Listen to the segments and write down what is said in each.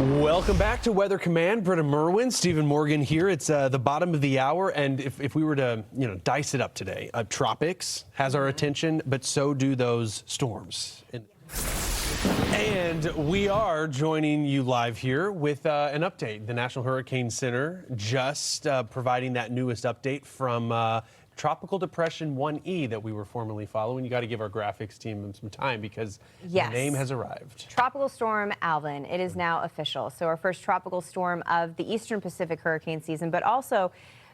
Welcome back to Weather Command. Britta Merwin, Stephen Morgan here. It's the bottom of the hour, and if we were to dice it up today, tropics has our attention, but so do those storms. And we are joining you live here with an update. The National Hurricane Center just providing that newest update from Tropical Depression 1E that we were formerly following. You got to give our graphics team some time because the name has arrived. Tropical Storm Alvin. It is now official. So our first tropical storm of the Eastern Pacific hurricane season, but also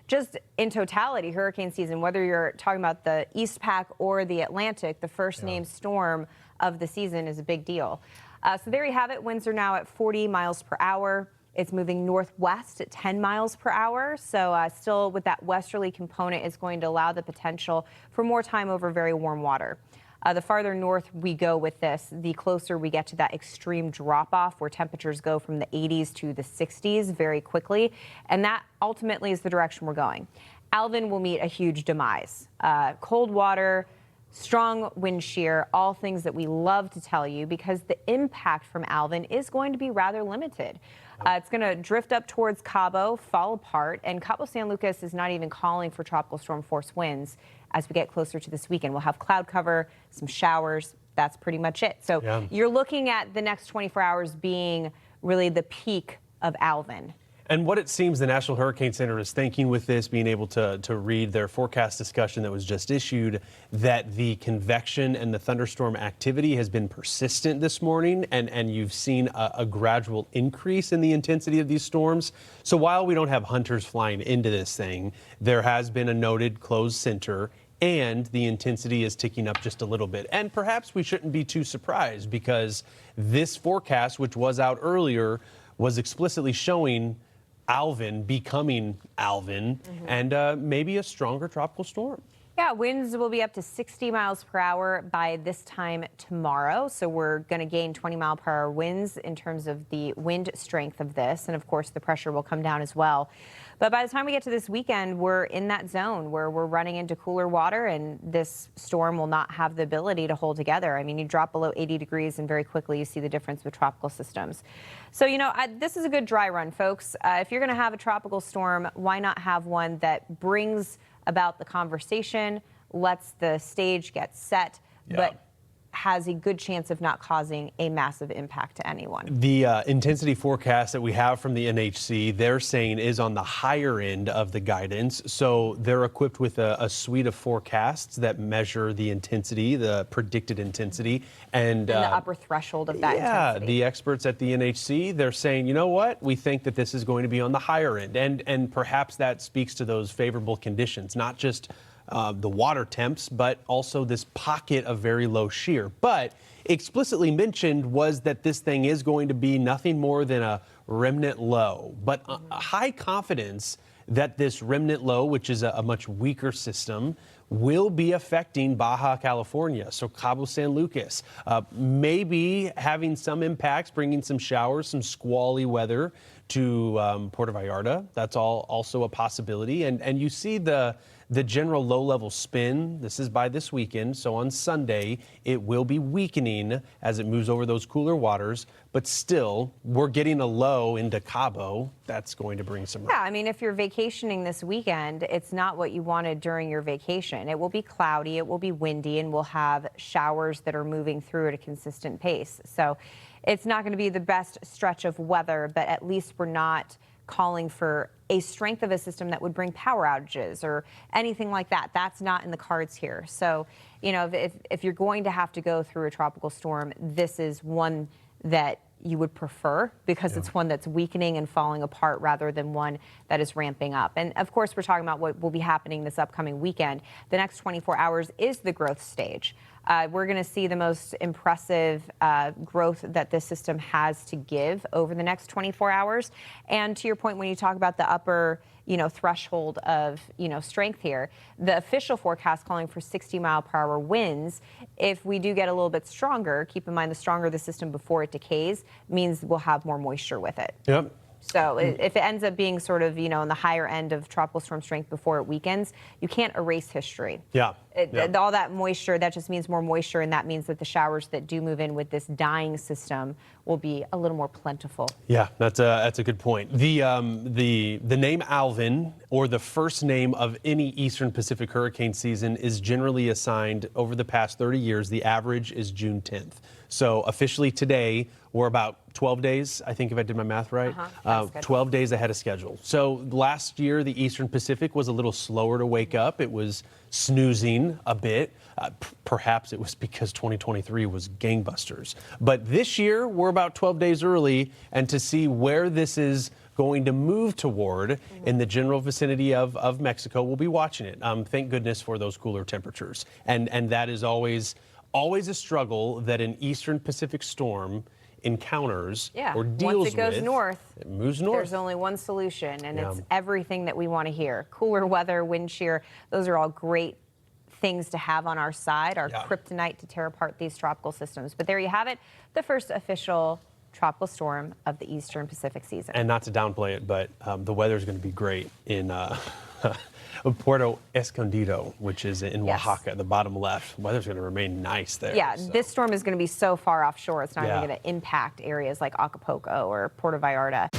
just in totality hurricane season, whether you're talking about the East Pac or the Atlantic, the first named storm of the season is a big deal. So there you have it. Winds are now at 40 miles per hour. It's moving northwest at 10 miles per hour. So still with that westerly component, it's going to allow the potential for more time over very warm water. The farther north we go with this, the closer we get to that extreme drop-off where temperatures go from the 80s to the 60s very quickly. And that ultimately is the direction we're going. Alvin will meet a huge demise. Cold water, strong wind shear, all things that we love to tell you because the impact from Alvin is going to be rather limited. It's going to drift up towards Cabo, fall apart, and Cabo San Lucas is not even calling for tropical storm force winds as we get closer to this weekend. We'll have cloud cover, some showers. That's pretty much it. So you're looking at the next 24 hours being really the peak of Alvin. And what it seems the National Hurricane Center is thinking with this, being able to read their forecast discussion that was just issued, that the convection and the thunderstorm activity has been persistent this morning, and you've seen a gradual increase in the intensity of these storms. So while we don't have hunters flying into this thing, there has been a noted closed center, and the intensity is ticking up just a little bit. And perhaps we shouldn't be too surprised because this forecast, which was out earlier, was explicitly showing Alvin becoming Alvin and maybe a stronger tropical storm. Yeah, winds will be up to 60 miles per hour by this time tomorrow. So we're going to gain 20-mile-per-hour winds in terms of the wind strength of this. And, of course, the pressure will come down as well. But by the time we get to this weekend, we're in that zone where we're running into cooler water, and this storm will not have the ability to hold together. I mean, you drop below 80 degrees, and very quickly you see the difference with tropical systems. So, this is a good dry run, folks. If you're going to have a tropical storm, why not have one that brings about the conversation, lets the stage get set, but has a good chance of not causing a massive impact to anyone. The intensity forecast that we have from the NHC, they're saying is on the higher end of the guidance. So they're equipped with a suite of forecasts that measure the intensity, the predicted intensity. And the upper threshold of that intensity. The experts at the NHC, they're saying, you know what, we think that this is going to be on the higher end. And perhaps that speaks to those favorable conditions, not just the water temps, but also this pocket of very low shear. But explicitly mentioned was that this thing is going to be nothing more than a remnant low, but a high confidence that this remnant low, which is a much weaker system, will be affecting Baja California, so Cabo San Lucas. Maybe having some impacts, bringing some showers, some squally weather to Puerto Vallarta. That's also a possibility. And you see the general low-level spin. This is by this weekend, so on Sunday it will be weakening as it moves over those cooler waters, but still we're getting a low into Cabo. That's going to bring some rain. Yeah, I mean, if you're vacationing this weekend, it's not what you wanted during your vacation. It will be cloudy, it will be windy, and we'll have showers that are moving through at a consistent pace. So it's not going to be the best stretch of weather, but at least we're not calling for a strength of a system that would bring power outages or anything like that. That's not in the cards here. So, if you're going to have to go through a tropical storm, this is one that you would prefer because it's one that's weakening and falling apart rather than one that is ramping up. And of course, we're talking about what will be happening this upcoming weekend. The next 24 hours is the growth stage. We're going to see the most impressive growth that this system has to give over the next 24 hours. And to your point, when you talk about the upper, threshold of, strength here, the official forecast calling for 60-mile-per-hour winds. If we do get a little bit stronger, keep in mind the stronger the system before it decays means we'll have more moisture with it. Yep. So if it ends up being sort of, in the higher end of tropical storm strength before it weakens, you can't erase history. Yeah. All that moisture, that just means more moisture, and that means that the showers that do move in with this dying system will be a little more plentiful. Yeah, that's a good point. The name Alvin, or the first name of any Eastern Pacific hurricane season, is generally assigned over the past 30 years. The average is June 10th. So officially today, we're about 12 days, I think if I did my math right, 12 days ahead of schedule. So last year, the Eastern Pacific was a little slower to wake up. It was snoozing a bit. Perhaps it was because 2023 was gangbusters. But this year, we're about 12 days early, and to see where this is going to move toward in the general vicinity of Mexico, we'll be watching it. Thank goodness for those cooler temperatures. And that is always a struggle that an Eastern Pacific storm encounters or deals with. Once it goes north, it moves north. There's only one solution, and it's everything that we want to hear. Cooler weather, wind shear, those are all great things to have on our side, our kryptonite to tear apart these tropical systems. But there you have it, the first official tropical storm of the Eastern Pacific season. And not to downplay it, but the weather is going to be great in Puerto Escondido, which is in Oaxaca, the bottom left. Weather's going to remain nice there. Yeah, so. This storm is going to be so far offshore, it's not even going to impact areas like Acapulco or Puerto Vallarta.